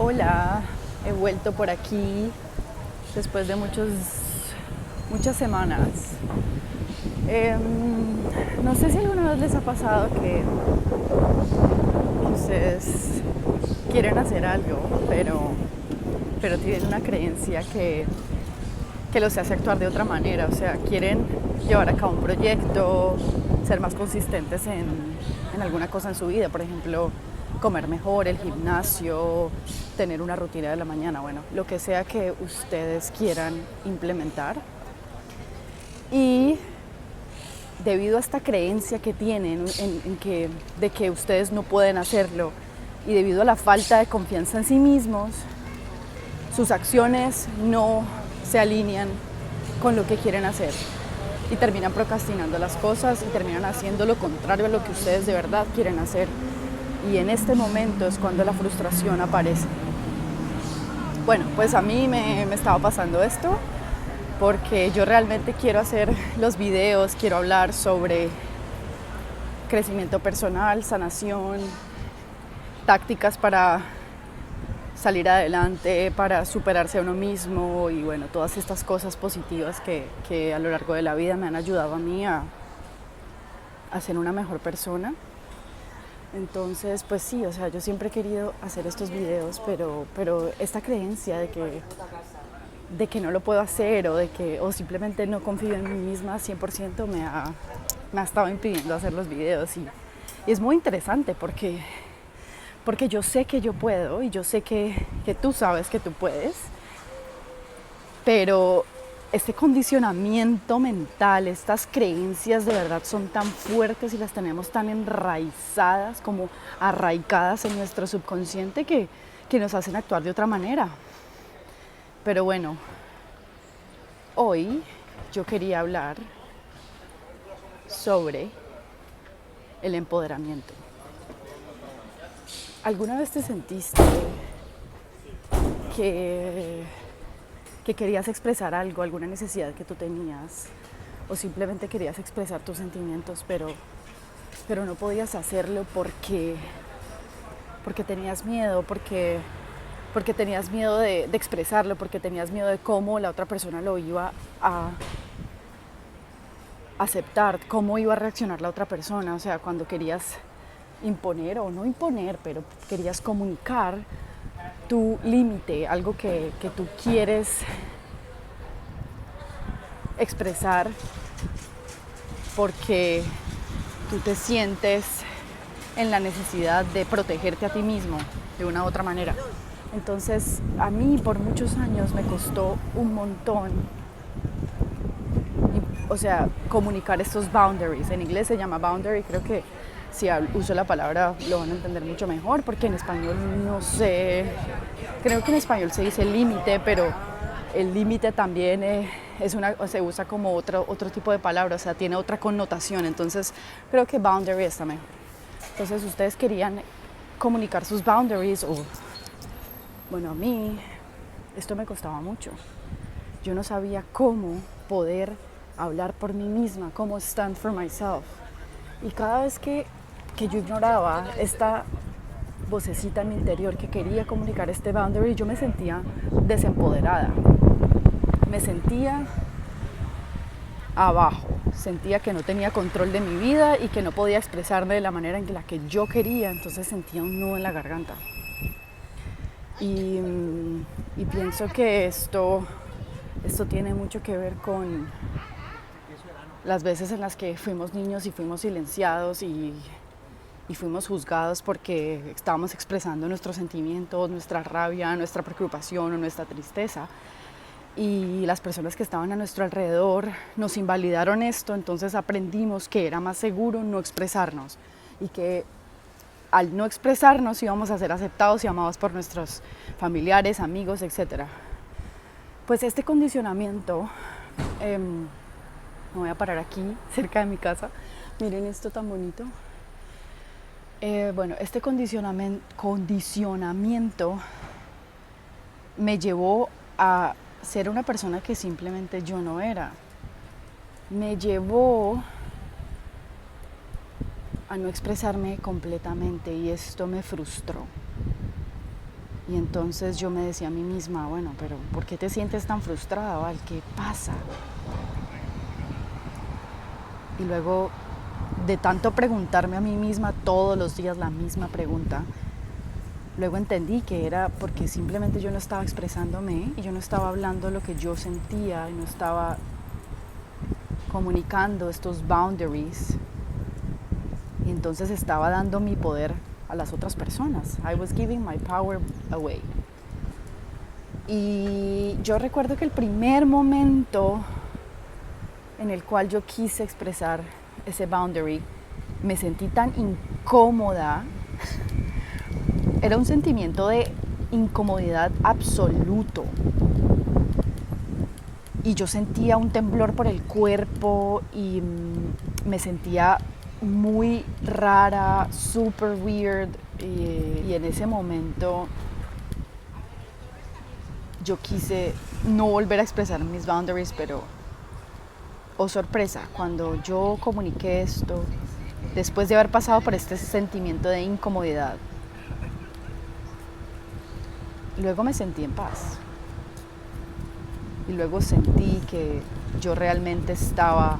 Hola, he vuelto por aquí después de muchas semanas. No sé si alguna vez les ha pasado que ustedes quieren hacer algo, pero tienen una creencia que los hace actuar de otra manera. O sea, quieren llevar a cabo un proyecto, ser más consistentes en alguna cosa en su vida. Por ejemplo, comer mejor, el gimnasio, tener una rutina de la mañana, bueno, lo que sea que ustedes quieran implementar. Y debido a esta creencia que tienen de que ustedes no pueden hacerlo y debido a la falta de confianza en sí mismos, sus acciones no se alinean con lo que quieren hacer y terminan procrastinando las cosas y terminan haciendo lo contrario a lo que ustedes de verdad quieren hacer. Y en este momento es cuando la frustración aparece. Bueno, pues a mí me estaba pasando esto porque yo realmente quiero hacer los videos, quiero hablar sobre crecimiento personal, sanación, tácticas para salir adelante, para superarse a uno mismo y bueno, todas estas cosas positivas que a lo largo de la vida me han ayudado a mí a ser una mejor persona. Entonces, pues sí, o sea, yo siempre he querido hacer estos videos, pero esta creencia de que no lo puedo hacer o simplemente no confío en mí misma 100% me ha estado impidiendo hacer los videos y es muy interesante porque yo sé que yo puedo y yo sé que tú sabes que tú puedes, pero este condicionamiento mental, estas creencias de verdad son tan fuertes y las tenemos tan enraizadas, como arraigadas en nuestro subconsciente que nos hacen actuar de otra manera. Pero bueno, hoy yo quería hablar sobre el empoderamiento. ¿Alguna vez te sentiste que querías expresar algo, alguna necesidad que tú tenías, o simplemente querías expresar tus sentimientos, pero no podías hacerlo porque tenías miedo, porque tenías miedo de expresarlo, porque tenías miedo de cómo la otra persona lo iba a aceptar, cómo iba a reaccionar la otra persona? O sea, cuando querías imponer, o no imponer, pero querías comunicar tu límite, algo que tú quieres expresar porque tú te sientes en la necesidad de protegerte a ti mismo de una u otra manera. Entonces, a mí por muchos años me costó un montón, o sea, comunicar estos boundaries. En inglés se llama boundary, creo que si uso la palabra lo van a entender mucho mejor, porque en español no sé, creo que en español se dice límite, pero el límite también se usa como otro tipo de palabra, o sea, tiene otra connotación, entonces creo que boundary está mejor. Entonces ustedes querían comunicar sus boundaries, o bueno, a mí esto me costaba mucho. Yo no sabía cómo poder hablar por mí misma, cómo stand for myself. Y cada vez que yo ignoraba esta vocecita en mi interior que quería comunicar este boundary, yo me sentía desempoderada. Me sentía abajo, sentía que no tenía control de mi vida y que no podía expresarme de la manera en la que yo quería, entonces sentía un nudo en la garganta. Y pienso que esto tiene mucho que ver con las veces en las que fuimos niños y fuimos silenciados y fuimos juzgados porque estábamos expresando nuestros sentimientos, nuestra rabia, nuestra preocupación o nuestra tristeza. Y las personas que estaban a nuestro alrededor nos invalidaron esto, entonces aprendimos que era más seguro no expresarnos y que al no expresarnos íbamos a ser aceptados y amados por nuestros familiares, amigos, etc. Pues este condicionamiento, me voy a parar aquí cerca de mi casa, miren esto tan bonito. Bueno, este condicionamiento me llevó a ser una persona que simplemente yo no era. Me llevó a no expresarme completamente y esto me frustró. Y entonces yo me decía a mí misma, bueno, pero ¿por qué te sientes tan frustrada, Val? ¿Qué pasa? Y luego, de tanto preguntarme a mí misma todos los días la misma pregunta, luego entendí que era porque simplemente yo no estaba expresándome y yo no estaba hablando lo que yo sentía y no estaba comunicando estos boundaries. Y entonces estaba dando mi poder a las otras personas. I was giving my power away. Y yo recuerdo que el primer momento en el cual yo quise expresar ese boundary, me sentí tan incómoda. Era un sentimiento de incomodidad absoluto. Y yo sentía un temblor por el cuerpo y me sentía muy rara, super weird. Y en ese momento yo quise no volver a expresar mis boundaries, pero oh sorpresa, cuando yo comuniqué esto, después de haber pasado por este sentimiento de incomodidad, luego me sentí en paz. Y luego sentí que yo realmente estaba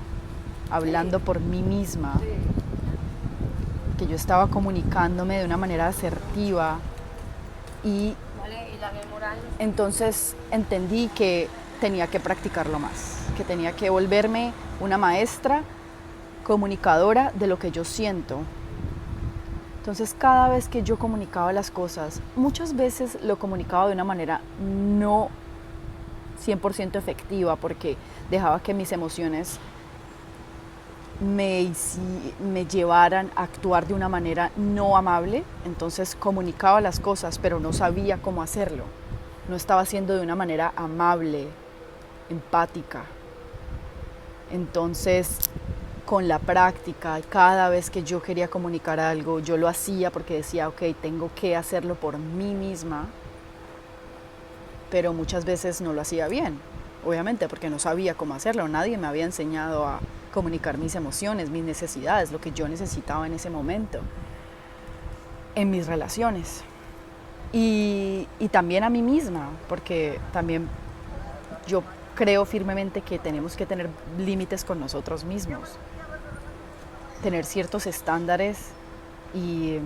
hablando por mí misma, que yo estaba comunicándome de una manera asertiva y entonces entendí que tenía que practicarlo más, que tenía que volverme una maestra comunicadora de lo que yo siento. Entonces cada vez que yo comunicaba las cosas, muchas veces lo comunicaba de una manera no 100% efectiva porque dejaba que mis emociones me llevaran a actuar de una manera no amable. Entonces comunicaba las cosas, pero no sabía cómo hacerlo. No estaba haciendo de una manera amable, empática. Entonces, con la práctica, cada vez que yo quería comunicar algo, yo lo hacía porque decía, ok, tengo que hacerlo por mí misma, pero muchas veces no lo hacía bien, obviamente, porque no sabía cómo hacerlo. Nadie me había enseñado a comunicar mis emociones, mis necesidades, lo que yo necesitaba en ese momento, en mis relaciones. Y también a mí misma, porque también yo creo firmemente que tenemos que tener límites con nosotros mismos, tener ciertos estándares y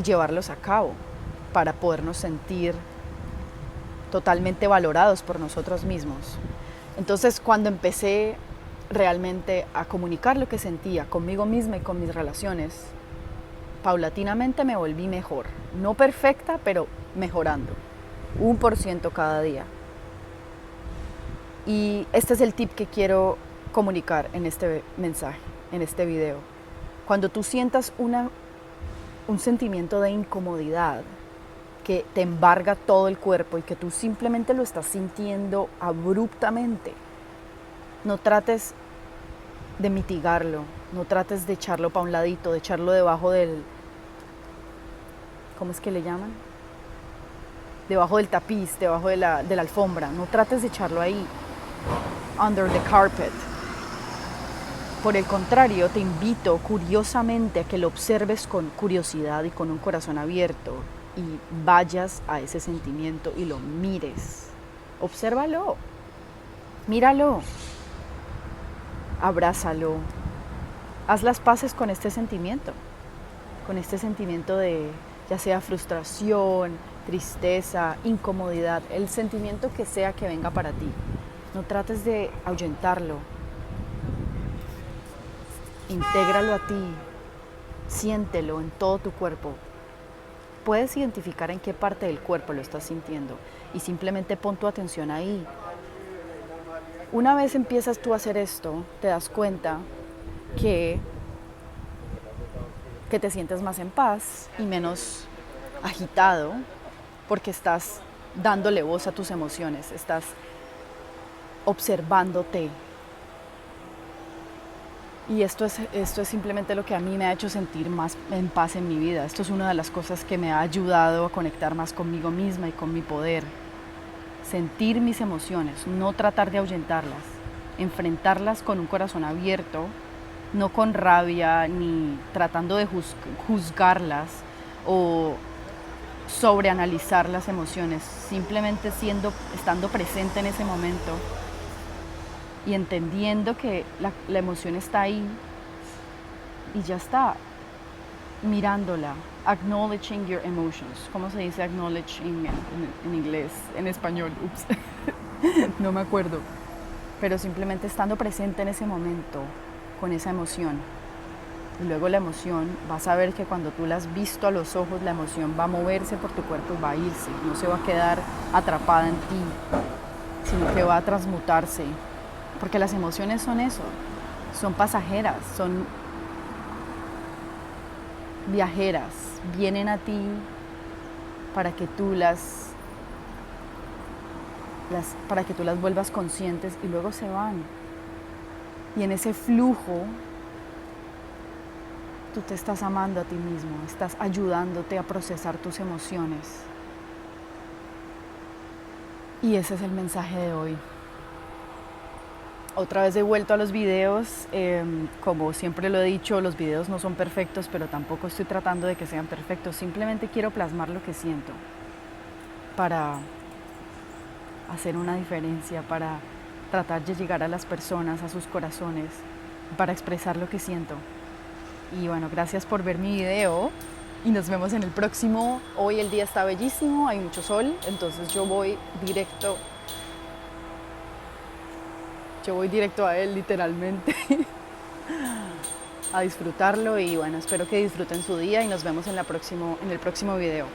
llevarlos a cabo para podernos sentir totalmente valorados por nosotros mismos. Entonces, cuando empecé realmente a comunicar lo que sentía conmigo misma y con mis relaciones, paulatinamente me volví mejor. No perfecta, pero mejorando. 1% cada día. Y este es el tip que quiero comunicar en este mensaje, en este video. Cuando tú sientas un sentimiento de incomodidad que te embarga todo el cuerpo y que tú simplemente lo estás sintiendo abruptamente, no trates de mitigarlo, no trates de echarlo para un ladito, de echarlo debajo del, ¿cómo es que le llaman? Debajo del tapiz, debajo de la alfombra. No trates de echarlo ahí, under the carpet. Por el contrario, te invito curiosamente a que lo observes con curiosidad y con un corazón abierto y vayas a ese sentimiento y lo mires. Obsérvalo, míralo, abrázalo, haz las paces con este sentimiento de ya sea frustración, tristeza, incomodidad, el sentimiento que sea que venga para ti. No trates de ahuyentarlo. Intégralo a ti, siéntelo en todo tu cuerpo. Puedes identificar en qué parte del cuerpo lo estás sintiendo y simplemente pon tu atención ahí. Una vez empiezas tú a hacer esto, te das cuenta que te sientes más en paz y menos agitado porque estás dándole voz a tus emociones, estás observándote. Y esto es simplemente lo que a mí me ha hecho sentir más en paz en mi vida. Esto es una de las cosas que me ha ayudado a conectar más conmigo misma y con mi poder. Sentir mis emociones, no tratar de ahuyentarlas, enfrentarlas con un corazón abierto, no con rabia ni tratando de juzgarlas o sobreanalizar las emociones, simplemente estando presente en ese momento y entendiendo que la emoción está ahí y ya está, mirándola, acknowledging your emotions. ¿Cómo se dice acknowledge en inglés, en español? Ups, no me acuerdo. Pero simplemente estando presente en ese momento, con esa emoción. Y luego la emoción, vas a ver que cuando tú la has visto a los ojos, la emoción va a moverse por tu cuerpo y va a irse. No se va a quedar atrapada en ti, sino que va a transmutarse. Porque las emociones son eso, son pasajeras, son viajeras, vienen a ti para que tú las vuelvas conscientes y luego se van. Y en ese flujo tú te estás amando a ti mismo, estás ayudándote a procesar tus emociones. Y ese es el mensaje de hoy. Otra vez he vuelto a los videos, como siempre lo he dicho, los videos no son perfectos, pero tampoco estoy tratando de que sean perfectos, simplemente quiero plasmar lo que siento para hacer una diferencia, para tratar de llegar a las personas, a sus corazones, para expresar lo que siento. Y bueno, gracias por ver mi video y nos vemos en el próximo. Hoy el día está bellísimo, hay mucho sol, entonces yo voy directo a él literalmente a disfrutarlo y bueno, espero que disfruten su día y nos vemos en el próximo video.